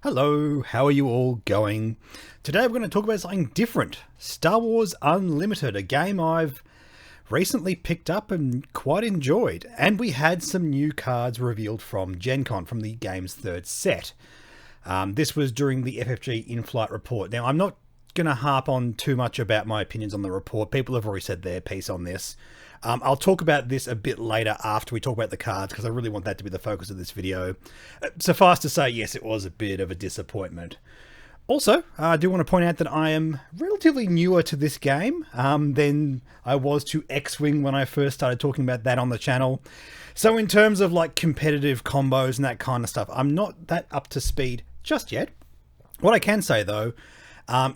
Hello, how are you all going? Today we're going to talk about something different. Star Wars Unlimited, a game I've recently picked up and quite enjoyed. And we had some new cards revealed from Gen Con, from the game's third set. This was during the FFG in-flight report. Now, I'm not going to harp on too much about my opinions on the report. People have already said their piece on this. I'll talk about this a bit later after we talk about the cards, because I really want that to be the focus of this video. Suffice to say, yes, it was a bit of a disappointment. Also, I do want to point out that I am relatively newer to this game than I was to X-Wing when I first started talking about that on the channel. So in terms of like competitive combos and that kind of stuff, I'm not that up to speed just yet. What I can say though,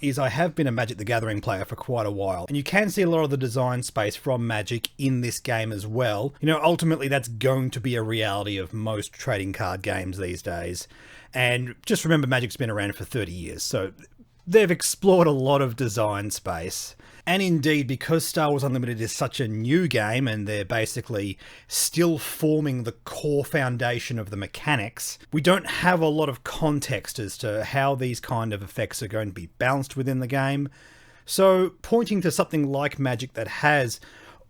is I have been a Magic the Gathering player for quite a while, and you can see a lot of the design space from Magic in this game as well. You know, ultimately that's going to be a reality of most trading card games these days. And just remember, Magic's been around for 30 years, so they've explored a lot of design space. And indeed, because Star Wars Unlimited is such a new game and they're basically still forming the core foundation of the mechanics, we don't have a lot of context as to how these kind of effects are going to be balanced within the game. So pointing to something like Magic that has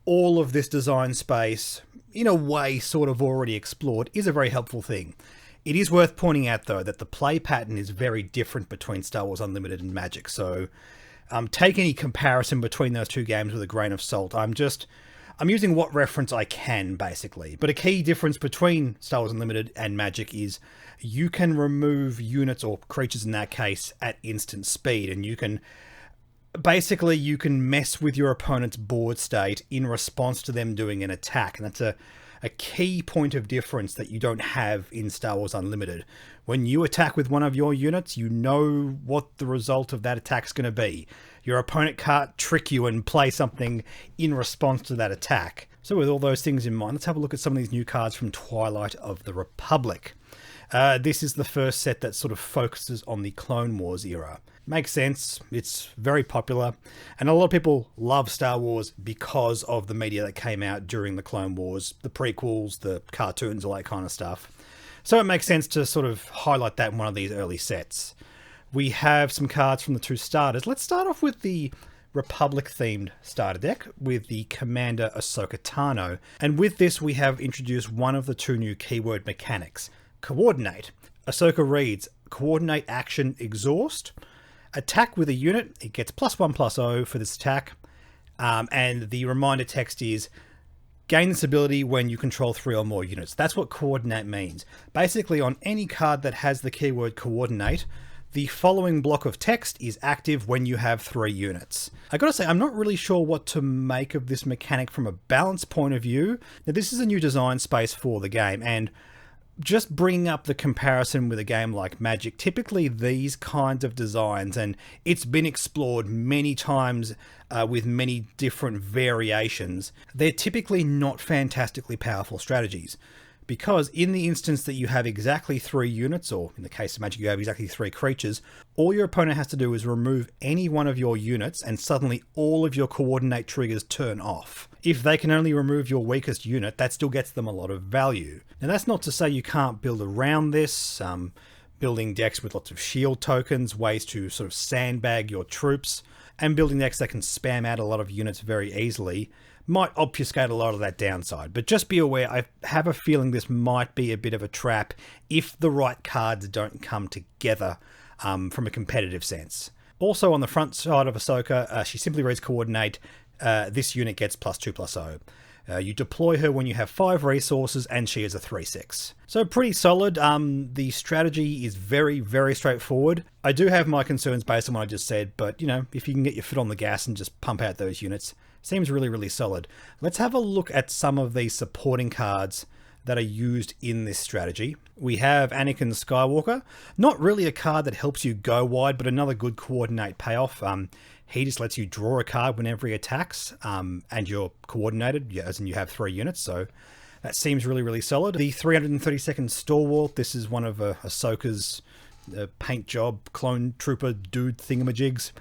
all of this design space in a way sort of already explored is a very helpful thing. It is worth pointing out though that the play pattern is very different between Star Wars Unlimited and Magic, so take any comparison between those two games with a grain of salt. I'm using what reference I can, basically. But a key difference between Star Wars Unlimited and Magic is you can remove units, or creatures in that case, at instant speed. And you can mess with your opponent's board state in response to them doing an attack. And that's a key point of difference that you don't have in Star Wars Unlimited. When you attack with one of your units, you know what the result of that attack is going to be. Your opponent can't trick you and play something in response to that attack. So with all those things in mind, let's have a look at some of these new cards from Twilight of the Republic. This is the first set that sort of focuses on the Clone Wars era. Makes sense, it's very popular, and a lot of people love Star Wars because of the media that came out during the Clone Wars, the prequels, the cartoons, all that kind of stuff. So it makes sense to sort of highlight that in one of these early sets. We have some cards from the two starters. Let's start off with the Republic-themed starter deck with the Commander Ahsoka Tano. And with this, we have introduced one of the two new keyword mechanics, Coordinate. Ahsoka reads, Coordinate action exhaust. Attack with a unit, it gets +1/+0 for this attack. And the reminder text is, gain this ability when you control 3 or more units. That's what Coordinate means. Basically, on any card that has the keyword Coordinate, the following block of text is active when you have 3 units. I gotta say, I'm not really sure what to make of this mechanic from a balance point of view. Now, this is a new design space for the game, and just bringing up the comparison with a game like Magic, typically these kinds of designs, and it's been explored many times with many different variations, they're typically not fantastically powerful strategies. Because in the instance that you have exactly 3 units, or in the case of Magic you have exactly 3 creatures, all your opponent has to do is remove any one of your units and suddenly all of your coordinate triggers turn off. If they can only remove your weakest unit, that still gets them a lot of value. Now that's not to say you can't build around this, building decks with lots of shield tokens, ways to sort of sandbag your troops, and building decks that can spam out a lot of units very easily might obfuscate a lot of that downside. But just be aware, I have a feeling this might be a bit of a trap if the right cards don't come together from a competitive sense. Also on the front side of Ahsoka, she simply reads Coordinate. This unit gets +2/+0. You deploy her when you have 5 resources, and she is a 3/6. So pretty solid. The strategy is very, very straightforward. I do have my concerns based on what I just said, but you know, if you can get your foot on the gas and just pump out those units, seems really, really solid. Let's have a look at some of these supporting cards that are used in this strategy. We have Anakin Skywalker. Not really a card that helps you go wide, but another good Coordinate payoff. He just lets you draw a card whenever he attacks, and you're coordinated, as in you have 3 units, so that seems really, really solid. The 332nd Stalwart, this is one of Ahsoka's paint job, clone trooper dude thingamajigs.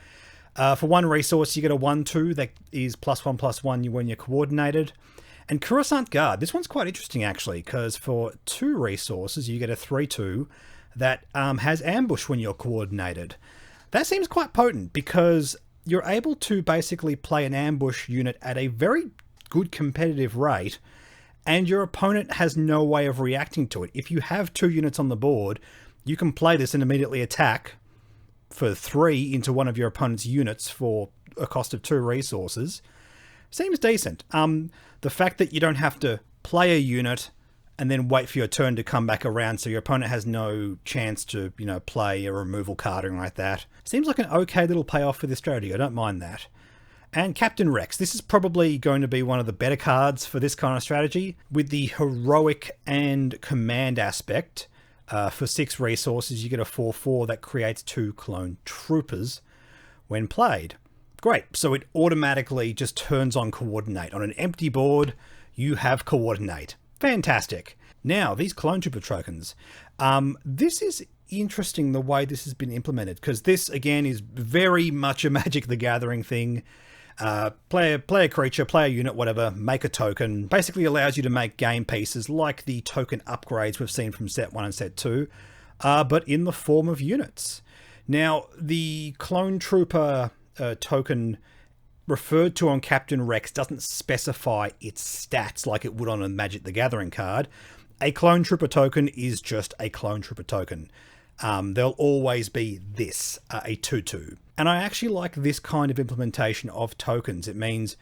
For 1 resource, you get a 1/2 that is +1/+1 when you're coordinated. And Coruscant Guard, this one's quite interesting actually, because for 2 resources, you get a 3/2 that has ambush when you're coordinated. That seems quite potent because you're able to basically play an ambush unit at a very good competitive rate, and your opponent has no way of reacting to it. If you have 2 units on the board, you can play this and immediately attack for 3 into one of your opponent's units for a cost of 2 resources. Seems decent. The fact that you don't have to play a unit and then wait for your turn to come back around so your opponent has no chance to, play a removal card or anything like that. Seems like an okay little payoff for this strategy. I don't mind that. And Captain Rex. This is probably going to be one of the better cards for this kind of strategy. With the heroic and command aspect, for 6 resources, you get a 4/4 that creates 2 clone troopers when played. Great. So it automatically just turns on coordinate. On an empty board, you have coordinate. Fantastic. Now, these clone trooper tokens. This is interesting the way this has been implemented, because this, again, is very much a Magic the Gathering thing. Play a creature, play a unit, whatever, make a token. Basically allows you to make game pieces like the token upgrades we've seen from set 1 and set 2, but in the form of units. Now, the clone trooper token referred to on Captain Rex doesn't specify its stats like it would on a Magic the Gathering card. A clone trooper token is just a clone trooper token. There'll always be this, a 2/2. And I actually like this kind of implementation of tokens. It means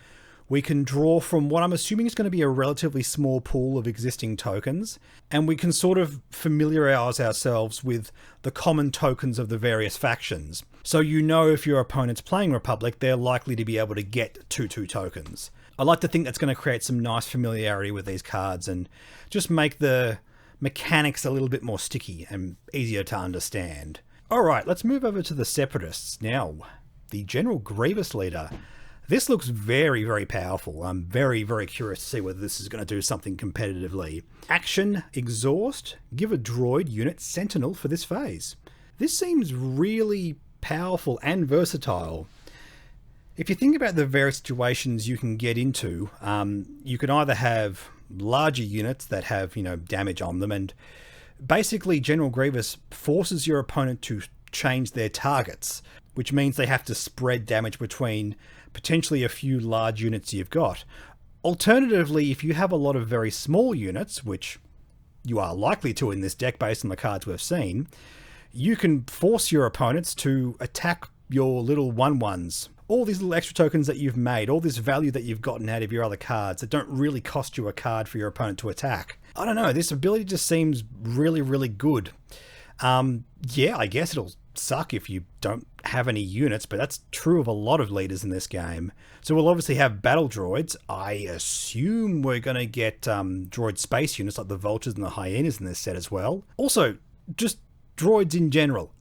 we can draw from what I'm assuming is going to be a relatively small pool of existing tokens, and we can sort of familiarize ourselves with the common tokens of the various factions. So if your opponent's playing Republic, they're likely to be able to get 2/2 tokens. I like to think that's going to create some nice familiarity with these cards and just make the mechanics a little bit more sticky and easier to understand. Alright, let's move over to the Separatists. Now, the General Grievous leader. This looks very, very powerful. I'm very, very curious to see whether this is going to do something competitively. Action, Exhaust, give a droid unit Sentinel for this phase. This seems really powerful and versatile. If you think about the various situations you can get into, you can either have larger units that have, damage on them, and basically General Grievous forces your opponent to change their targets, which means they have to spread damage between potentially a few large units you've got. Alternatively, if you have a lot of very small units, which you are likely to in this deck based on the cards we've seen, you can force your opponents to attack your little 1/1s. All these little extra tokens that you've made, all this value that you've gotten out of your other cards that don't really cost you a card for your opponent to attack. I don't know, this ability just seems really, really good. Yeah, I guess it'll suck if you don't have any units, but that's true of a lot of leaders in this game. So we'll obviously have battle droids. I assume we're going to get droid space units like the vultures and the hyenas in this set as well. Also, just droids in general.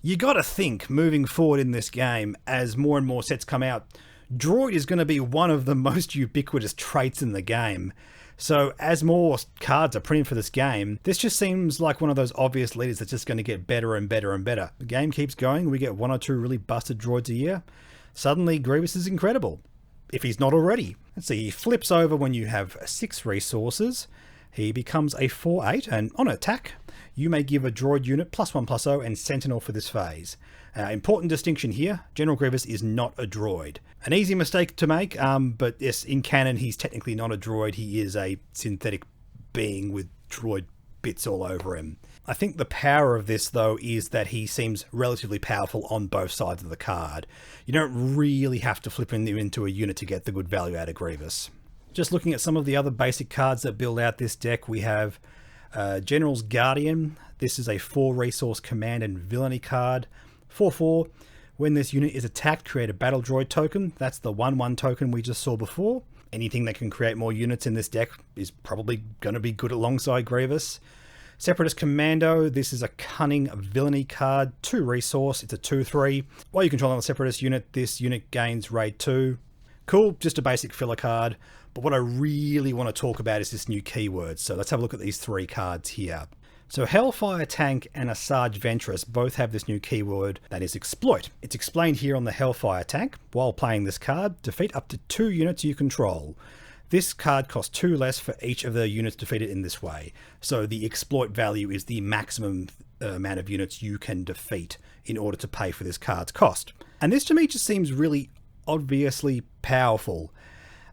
You got to think, moving forward in this game, as more and more sets come out, droid is going to be one of the most ubiquitous traits in the game. So as more cards are printed for this game, this just seems like one of those obvious leaders that's just going to get better and better and better. The game keeps going, we get 1 or 2 really busted droids a year. Suddenly Grievous is incredible, if he's not already. Let's see, he flips over when you have 6 resources. He becomes a 4/8, and on attack, you may give a droid unit +1/+0 and Sentinel for this phase. Important distinction here, General Grievous is not a droid. An easy mistake to make, but yes, in canon he's technically not a droid, he is a synthetic being with droid bits all over him. I think the power of this though is that he seems relatively powerful on both sides of the card. You don't really have to flip him into a unit to get the good value out of Grievous. Just looking at some of the other basic cards that build out this deck, we have General's Guardian. This is a 4 resource command and villainy card. 4/4. When this unit is attacked, create a battle droid token. That's the 1/1 token we just saw before. Anything that can create more units in this deck is probably going to be good alongside Grievous. Separatist Commando. This is a cunning villainy card. 2 resource. It's a 2/3. While you control a Separatist unit, this unit gains raid 2. Cool, just a basic filler card. But what I really want to talk about is this new keyword. So let's have a look at these 3 cards here. So Hellfire Tank and Asajj Ventress both have this new keyword that is exploit. It's explained here on the Hellfire Tank. While playing this card, defeat up to 2 units you control. This card costs 2 less for each of the units defeated in this way. So the exploit value is the maximum amount of units you can defeat in order to pay for this card's cost. And this to me just seems really obviously powerful.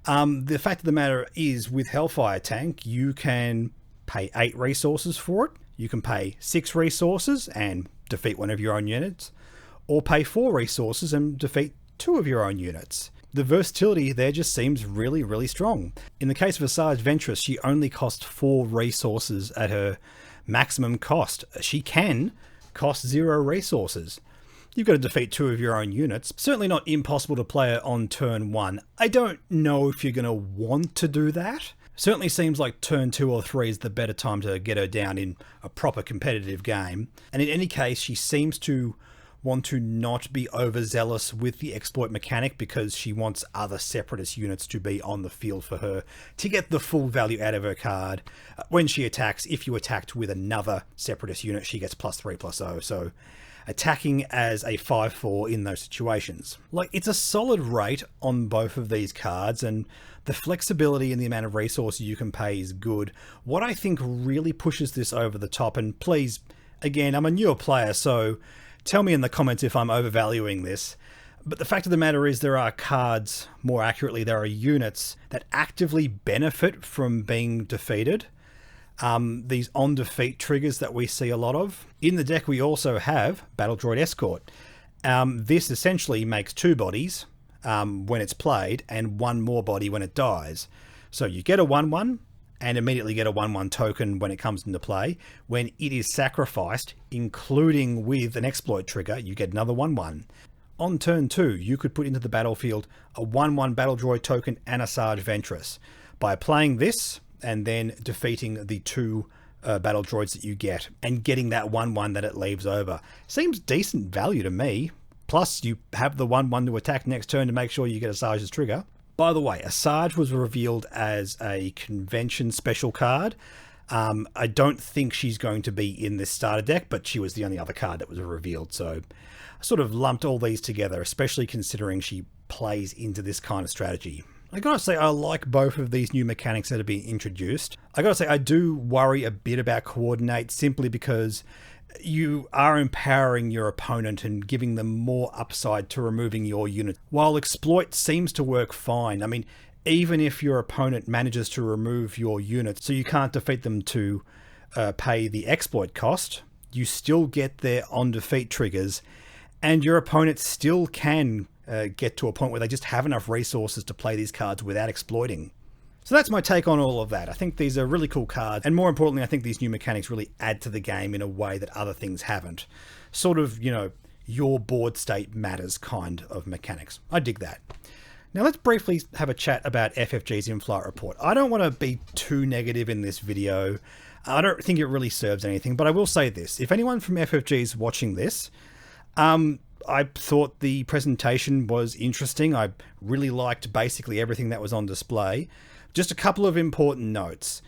The fact of the matter is, with Hellfire Tank, you can pay 8 resources for it. You can pay 6 resources and defeat one of your own units, or pay 4 resources and defeat 2 of your own units. The versatility there just seems really, really strong. In the case of Asajj Ventress, she only costs 4 resources at her maximum cost. She can cost 0 resources. You've got to defeat 2 of your own units. Certainly not impossible to play her on turn 1. I don't know if you're going to want to do that. Certainly seems like turn 2 or 3 is the better time to get her down in a proper competitive game. And in any case, she seems to want to not be overzealous with the exploit mechanic, because she wants other separatist units to be on the field for her to get the full value out of her card. When she attacks, if you attacked with another separatist unit, she gets +3/+0. So attacking as a 5/4 in those situations. Like, it's a solid rate on both of these cards, and the flexibility in the amount of resources you can pay is good. What I think really pushes this over the top, and please, again, I'm a newer player, so tell me in the comments if I'm overvaluing this, but the fact of the matter is there are cards, more accurately, there are units that actively benefit from being defeated. These on-defeat triggers that we see a lot of. In the deck, we also have Battle Droid Escort. This essentially makes 2 bodies when it's played, and 1 more body when it dies. So you get a 1/1, and immediately get a 1/1 token when it comes into play. When it is sacrificed, including with an exploit trigger, you get another 1/1. On turn 2, you could put into the battlefield a 1/1 Battle Droid token and Asajj Ventress. By playing this, and then defeating the 2 battle droids that you get, and getting that 1/1 that it leaves over. Seems decent value to me. Plus, you have the 1/1 to attack next turn to make sure you get Asajj's trigger. By the way, Asajj was revealed as a convention special card. I don't think she's going to be in this starter deck, but she was the only other card that was revealed. So I sort of lumped all these together, especially considering she plays into this kind of strategy. I gotta say, I like both of these new mechanics that have been introduced. I gotta say, I do worry a bit about Coordinate, simply because you are empowering your opponent and giving them more upside to removing your unit. While Exploit seems to work fine, I mean, even if your opponent manages to remove your units so you can't defeat them to pay the exploit cost, you still get their on-defeat triggers, and your opponent still can get to a point where they just have enough resources to play these cards without exploiting. So that's my take on all of that. I think these are really cool cards, and more importantly, I think these new mechanics really add to the game in a way that other things haven't. Sort of, you know, your board state matters kind of mechanics. I dig that. Now let's briefly have a chat about FFG's in-flight report. I don't want to be too negative in this video. I don't think it really serves anything, but I will say this. If anyone from FFG is watching this, I thought the presentation was interesting. I really liked basically everything that was on display. Just a couple of important notes.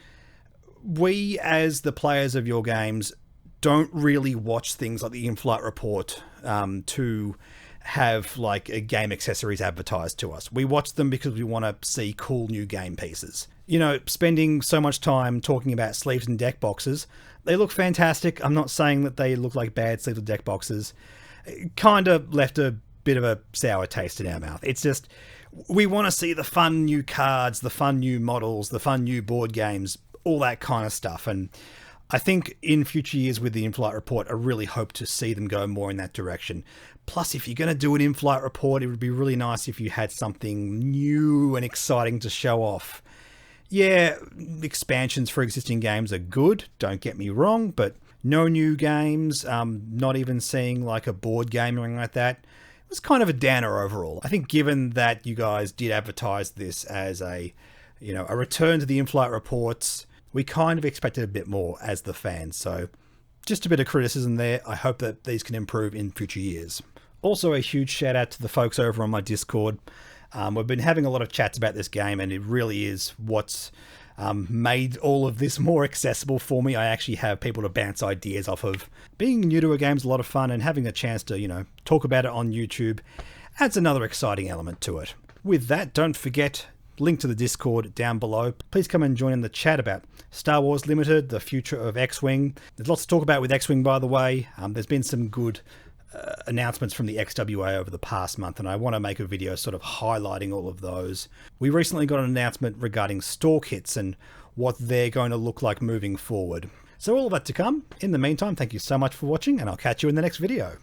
We, as the players of your games, don't really watch things like the in-flight report to have like a game accessories advertised to us. We watch them because we want to see cool new game pieces. You know, spending so much time talking about sleeves and deck boxes, they look fantastic. I'm not saying that they look like bad sleeves or deck boxes. It kind of left a bit of a sour taste in our mouth. It's just, we want to see the fun new cards, the fun new models, the fun new board games, all that kind of stuff. And I think in future years with the in-flight report, I really hope to see them go more in that direction. Plus, if you're going to do an in-flight report, it would be really nice if you had something new and exciting to show off. Yeah, expansions for existing games are good, don't get me wrong, but no new games, not even seeing like a board game or anything like that. It was kind of a downer overall. I think given that you guys did advertise this as a, you know, a return to the in-flight reports, we kind of expected a bit more as the fans. So just a bit of criticism there. I hope that these can improve in future years. Also, a huge shout out to the folks over on my Discord. We've been having a lot of chats about this game, and it really is what's made all of this more accessible for me. I actually have people to bounce ideas off of. Being new to a game's a lot of fun, and having a chance to, you know, talk about it on YouTube adds another exciting element to it. With that, don't forget Link to the Discord down below. Please come and join in the chat about Star Wars Limited, the future of X-Wing. There's lots to talk about with X-Wing, by the way. There's been some good announcements from the XWA over the past month, and I want to make a video sort of highlighting all of those. We recently got an announcement regarding store kits and what they're going to look like moving forward. So all of that to come. In the meantime, thank you so much for watching, and I'll catch you in the next video.